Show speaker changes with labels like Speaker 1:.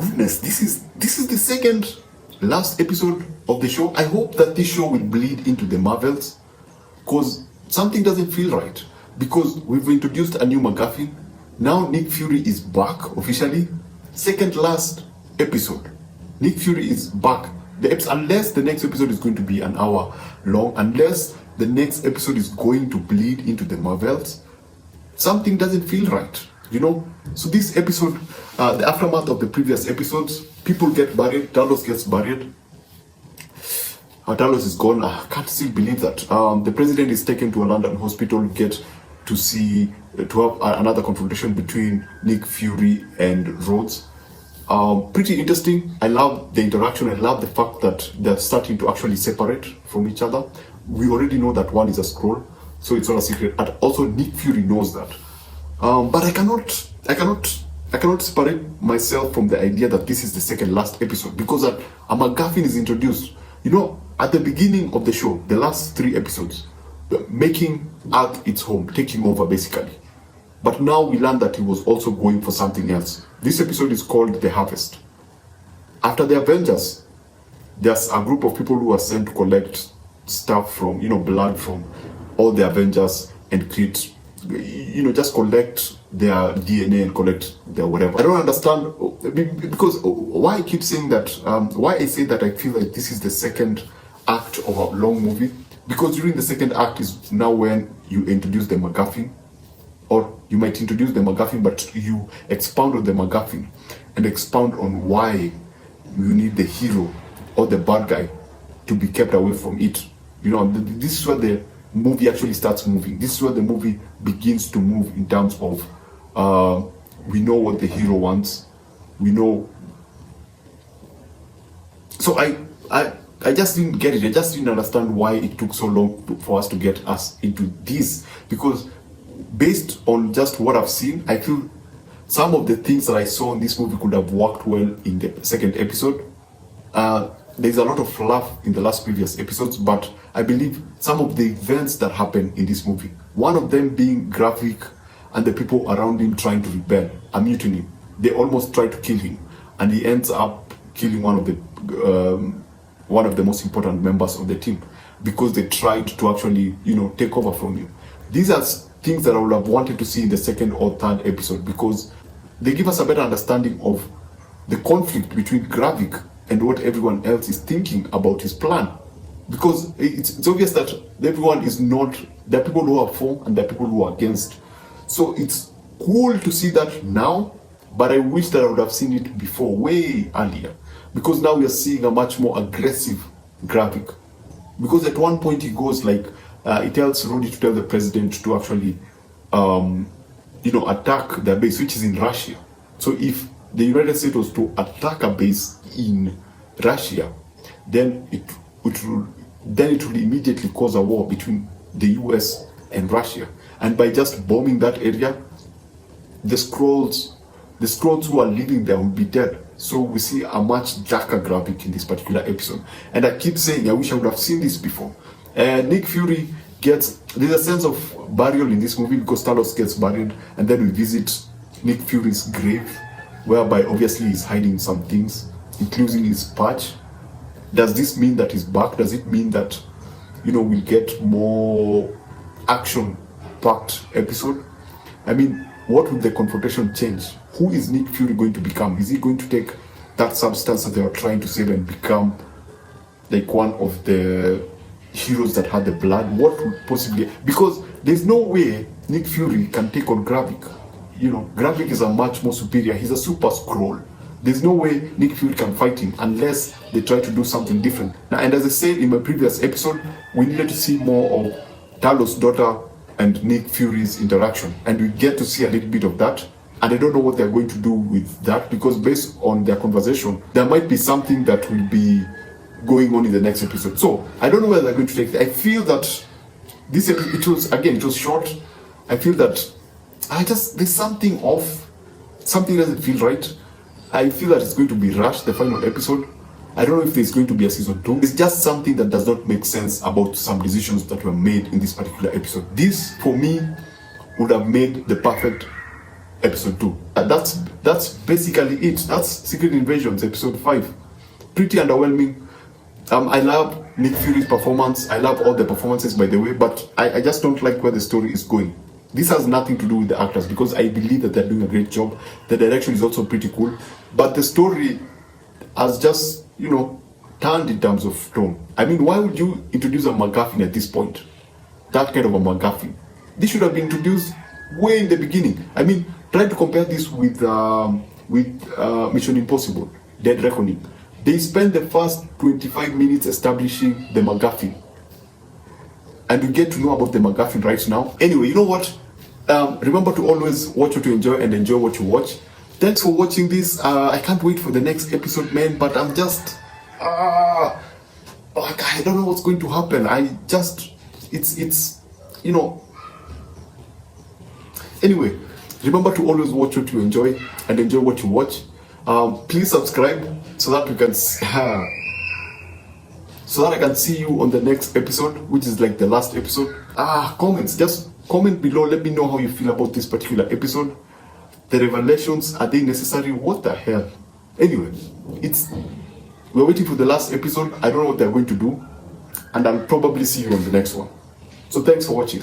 Speaker 1: goodness, this is the second last episode of the show. I hope that this show will bleed into the Marvels, because something doesn't feel right. Because we've introduced a new MacGuffin. Now Nick Fury is back officially. Second last episode. Nick Fury is back. Unless the next episode is going to be an hour long, unless the next episode is going to bleed into the Marvels, something doesn't feel right, you know? So this episode, the aftermath of the previous episodes, people get buried, Talos gets buried. Talos is gone. I can't still believe that. The president is taken to a London hospital, get to have another confrontation between Nick Fury and Rhodes. Pretty interesting. I love the interaction. I love the fact that they're starting to actually separate from each other. We already know that one is a Skrull, so it's not a secret. And also Nick Fury knows that. But I cannot separate myself from the idea that this is the second last episode, because a MacGuffin is introduced. You know, at the beginning of the show, the last 3 episodes, making Earth its home, taking over basically. But now we learn that he was also going for something else. This episode is called The Harvest. After the Avengers, there's a group of people who are sent to collect stuff from, blood from all the Avengers and create, just collect their DNA and collect their whatever. I don't understand, because why I keep saying that, why I say that I feel like this is the second act of a long movie, because during the second act is now when you introduce the MacGuffin, or you might introduce the MacGuffin, but you expound on the MacGuffin and expound on why you need the hero or the bad guy to be kept away from it. This is where the movie actually starts moving. This is where the movie begins to move in terms of we know what the hero wants. We know. So I just didn't get it. I just didn't understand why it took so long for us to get us into this, because based on just what I've seen, I feel some of the things that I saw in this movie could have worked well in the second episode. There's a lot of fluff in the last previous episodes, but I believe some of the events that happen in this movie, one of them being Gravik and the people around him trying to rebel, a mutiny. They almost try to kill him, and he ends up killing one of the most important members of the team, because they tried to actually, take over from him. These are things that I would have wanted to see in the second or third episode, because they give us a better understanding of the conflict between Gravik and what everyone else is thinking about his plan. Because it's obvious that everyone is not, there are people who are for and there are people who are against. So it's cool to see that now, but I wish that I would have seen it before, way earlier. Because now we are seeing a much more aggressive Gravik. Because at one point he goes like, he tells Rudy to tell the president to actually, attack their base, which is in Russia. So if the United States was to attack a base in Russia, then it would immediately cause a war between the US and Russia. And by just bombing that area, the Skrulls who are living there will be dead. So we see a much darker Gravik in this particular episode. And I keep saying, I wish I would have seen this before. Nick Fury there's a sense of burial in this movie, because Talos gets buried, and then we visit Nick Fury's grave, whereby obviously he's hiding some things, including his patch. Does this mean that he's back? Does it mean that, we'll get more action-packed episode? I mean, what would the confrontation change? Who is Nick Fury going to become? Is he going to take that substance that they are trying to save and become like one of the heroes that had the blood? What would possibly, because there's no way Nick Fury can take on Gravik. Gravik is a much more superior, he's a super Skrull. There's no way Nick Fury can fight him unless they try to do something different. Now, and as I said in my previous episode, we needed to see more of Talos' daughter and Nick Fury's interaction, and we get to see a little bit of that. And I don't know what they're going to do with that, because based on their conversation, there might be something that will be going on in the next episode. So I don't know where they're going to take it. I feel that this episode, it was short. I feel that there's something off. Something doesn't feel right. I feel that it's going to be rushed, the final episode. I don't know if there's going to be a season 2. It's just something that does not make sense about some decisions that were made in this particular episode. This, for me, would have made the perfect episode 2. That's basically it. That's Secret Invasions episode 5. Pretty underwhelming. I love Nick Fury's performance. I love all the performances, by the way, but I just don't like where the story is going. This has nothing to do with the actors, because I believe that they're doing a great job. The direction is also pretty cool, but the story has just, turned in terms of tone. I mean, why would you introduce a MacGuffin at this point? That kind of a MacGuffin. This should have been introduced way in the beginning. I mean, try to compare this with Mission Impossible, Dead Reckoning. They spent the first 25 minutes establishing the MacGuffin, and you get to know about the MacGuffin right now. Anyway, you know what? Remember to always watch what you enjoy and enjoy what you watch. Thanks for watching this. I can't wait for the next episode, man, but I'm just... I don't know what's going to happen. Anyway, remember to always watch what you enjoy and enjoy what you watch. Please subscribe so that we can... so that I can see you on the next episode, which is like the last episode. Comments. Just comment below. Let me know how you feel about this particular episode. The revelations, are they necessary? What the hell? Anyway, we're waiting for the last episode. I don't know what they're going to do. And I'll probably see you on the next one. So thanks for watching.